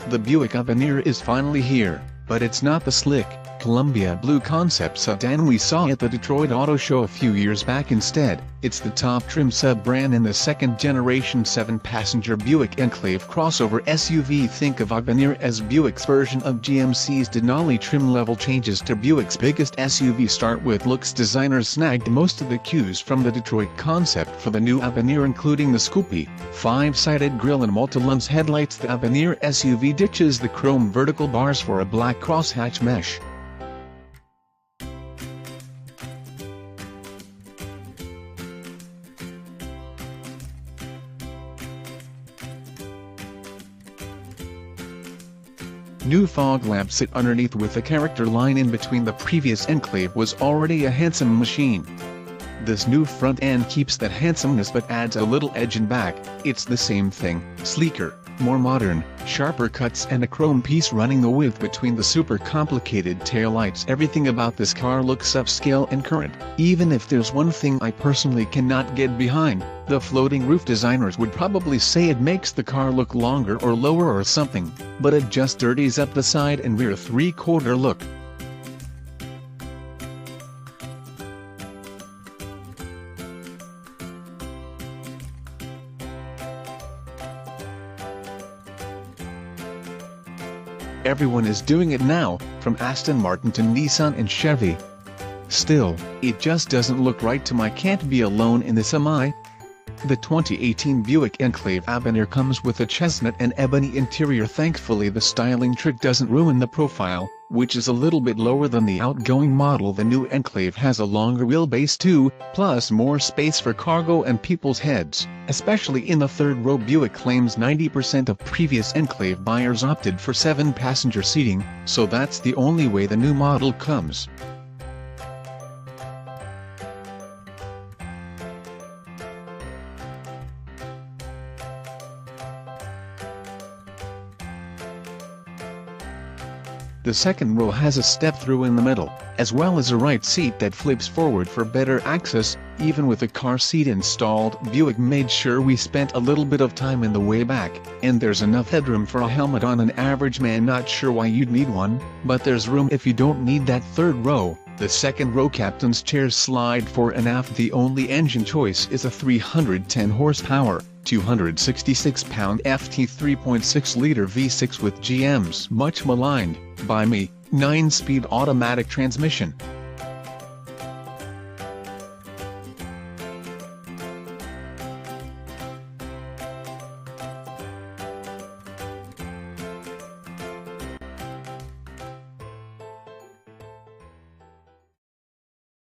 The Buick Avenir is finally here, but it's not the slick, Columbia blue concept sedan we saw at the Detroit Auto Show a few years back. Instead, it's the top trim sub-brand in the second-generation 7-passenger Buick Enclave crossover SUV. Think of Avenir as Buick's version of GMC's Denali. Trim level changes to Buick's biggest SUV start with looks. Designers snagged most of the cues from the Detroit concept for the new Avenir, including the scoopy, 5-sided grille and multilens headlights. The Avenir SUV ditches the chrome vertical bars for a black crosshatch mesh. New fog lamps sit underneath with the character line in between. The previous Enclave was already a handsome machine. This new front end keeps that handsomeness but adds a little edge in back. It's the same thing, sleeker, more modern, sharper cuts and a chrome piece running the width between the super complicated taillights. Everything about this car looks upscale and current. Even if there's one thing I personally cannot get behind, the floating roof. Designers would probably say it makes the car look longer or lower or something, but it just dirties up the side and rear three-quarter look. Everyone is doing it now, from Aston Martin to Nissan and Chevy. Still, it just doesn't look right to me. I can't be alone in this, am I? The 2018 Buick Enclave Avenir comes with a chestnut and ebony interior. Thankfully, the styling trick doesn't ruin the profile, which is a little bit lower than the outgoing model. The new Enclave has a longer wheelbase too, plus more space for cargo and people's heads, especially in the third row. Buick claims 90% of previous Enclave buyers opted for 7-passenger seating, so that's the only way the new model comes. The second row has a step-through in the middle, as well as a right seat that flips forward for better access. Even with a car seat installed, Buick made sure we spent a little bit of time in the way back, and there's enough headroom for a helmet on an average man. Not sure why you'd need one, but there's room if you don't need that third row. The second row captain's chairs slide fore and aft. The only engine choice is a 310 horsepower, 266-pound FT 3.6-liter V6 with GM's much maligned, by me, 9-speed automatic transmission.